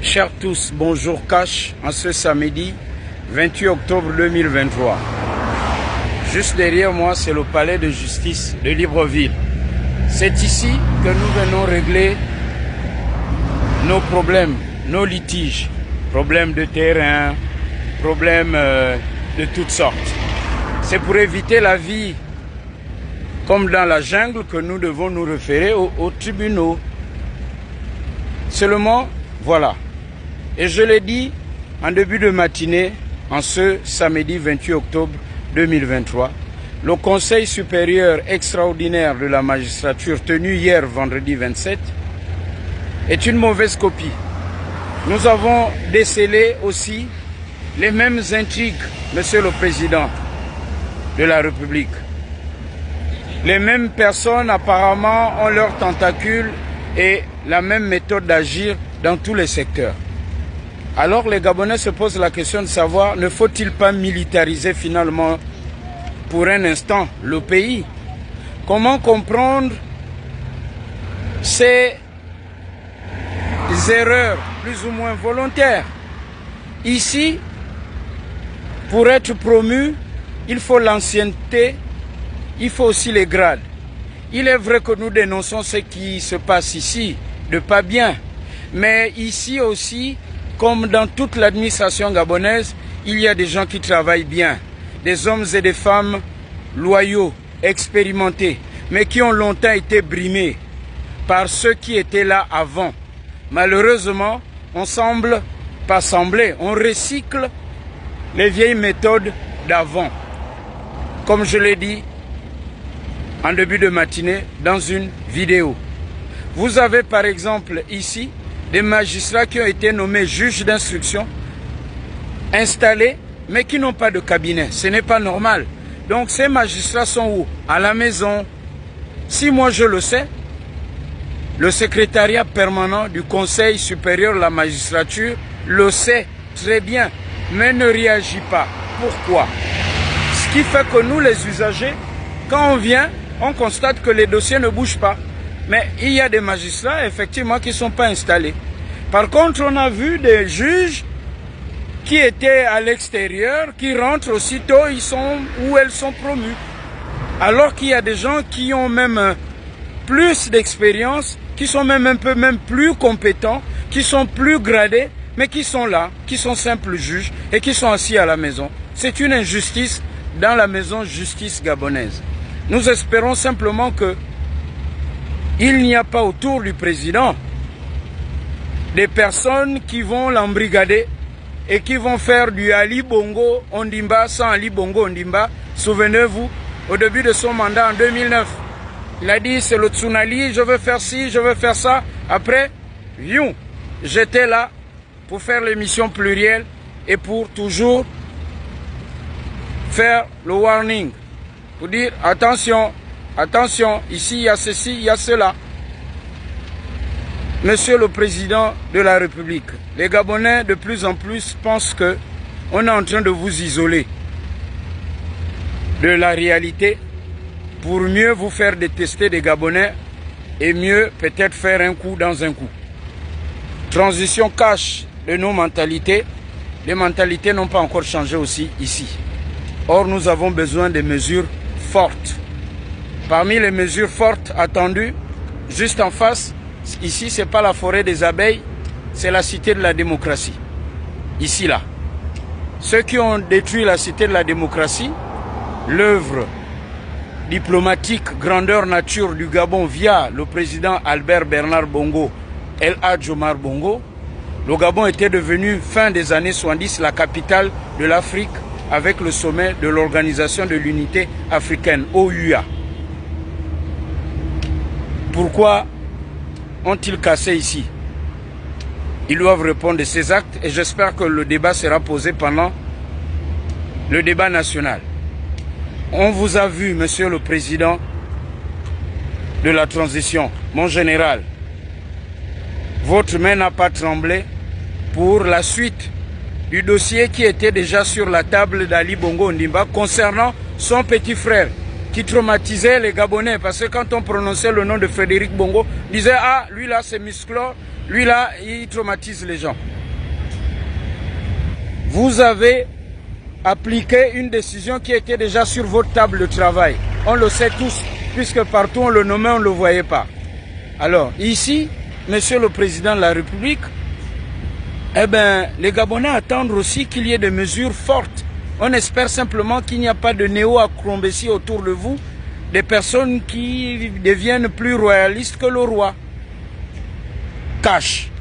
Chers tous, bonjour Cash, en ce samedi 28 octobre 2023. Juste derrière moi, c'est le palais de justice de Libreville. C'est ici que nous venons régler nos problèmes, nos litiges, problèmes de terrain, problèmes de toutes sortes. C'est pour éviter la vie comme dans la jungle que nous devons nous référer aux tribunaux. Seulement, voilà. Et je l'ai dit en début de matinée, en ce samedi 28 octobre 2023, le Conseil supérieur extraordinaire de la magistrature tenu hier vendredi 27 est une mauvaise copie. Nous avons décelé aussi les mêmes intrigues, Monsieur le Président de la République. Les mêmes personnes apparemment ont leurs tentacules et la même méthode d'agir dans tous les secteurs. Alors les Gabonais se posent la question de savoir, ne faut-il pas militariser finalement pour un instant le pays? Comment comprendre ces erreurs plus ou moins volontaires? Ici, pour être promu, il faut l'ancienneté, il faut aussi les grades. Il est vrai que nous dénonçons ce qui se passe ici, de pas bien. Mais ici aussi, comme dans toute l'administration gabonaise, il y a des gens qui travaillent bien. Des hommes et des femmes loyaux, expérimentés, mais qui ont longtemps été brimés par ceux qui étaient là avant. Malheureusement, on semble pas sembler, on recycle les vieilles méthodes d'avant. Comme je l'ai dit en début de matinée dans une vidéo. Vous avez par exemple ici des magistrats qui ont été nommés juges d'instruction, installés, mais qui n'ont pas de cabinet. Ce n'est pas normal. Donc ces magistrats sont où? À la maison. Si moi je le sais, le secrétariat permanent du Conseil supérieur de la magistrature le sait très bien, mais ne réagit pas. Pourquoi? Ce qui fait que nous les usagers, quand on vient, on constate que les dossiers ne bougent pas. Mais il y a des magistrats, effectivement, qui ne sont pas installés. Par contre, on a vu des juges qui étaient à l'extérieur, qui rentrent aussitôt, ils sont où elles sont promues. Alors qu'il y a des gens qui ont même plus d'expérience, qui sont même un peu plus compétents, qui sont plus gradés, mais qui sont là, qui sont simples juges et qui sont assis à la maison. C'est une injustice dans la maison justice gabonaise. Nous espérons simplement que il n'y a pas autour du président des personnes qui vont l'embrigader et qui vont faire du Ali Bongo Ondimba sans Ali Bongo Ondimba. Souvenez-vous, au début de son mandat en 2009, il a dit c'est le tsunami, je veux faire ci, je veux faire ça. Après, j'étais là pour faire l'émission plurielle et pour toujours faire le warning. Pour dire attention, attention, ici il y a ceci, il y a cela. Monsieur le Président de la République, les Gabonais de plus en plus pensent que on est en train de vous isoler de la réalité pour mieux vous faire détester des Gabonais et mieux peut-être faire un coup dans un coup. Transition cache de nos mentalités. Les mentalités n'ont pas encore changé aussi ici. Or, nous avons besoin de mesures fortes. Parmi les mesures fortes attendues, juste en face, ici, ce n'est pas la forêt des abeilles, c'est la cité de la démocratie. Ici, là. Ceux qui ont détruit la cité de la démocratie, l'œuvre diplomatique grandeur nature du Gabon via le président Albert Bernard Bongo, El Hadj Omar Bongo, le Gabon était devenu, fin des années 70, la capitale de l'Afrique avec le sommet de l'Organisation de l'Unité africaine, OUA. Pourquoi ont-ils cassé ici? Ils doivent répondre de ces actes et j'espère que le débat sera posé pendant le débat national. On vous a vu, Monsieur le Président de la transition, mon général. Votre main n'a pas tremblé pour la suite du dossier qui était déjà sur la table d'Ali Bongo Ondimba concernant son petit frère qui traumatisait les Gabonais. Parce que quand on prononçait le nom de Frédéric Bongo, on disait « Ah, lui là c'est musclore, lui là il traumatise les gens ». vous avez appliqué une décision qui était déjà sur votre table de travail. On le sait tous, puisque partout on le nommait, on ne le voyait pas. Alors, ici, Monsieur le Président de la République, eh bien, les Gabonais attendent aussi qu'il y ait des mesures fortes. On espère simplement qu'il n'y a pas de néo-acrombétie autour de vous, des personnes qui deviennent plus royalistes que le roi. Cash.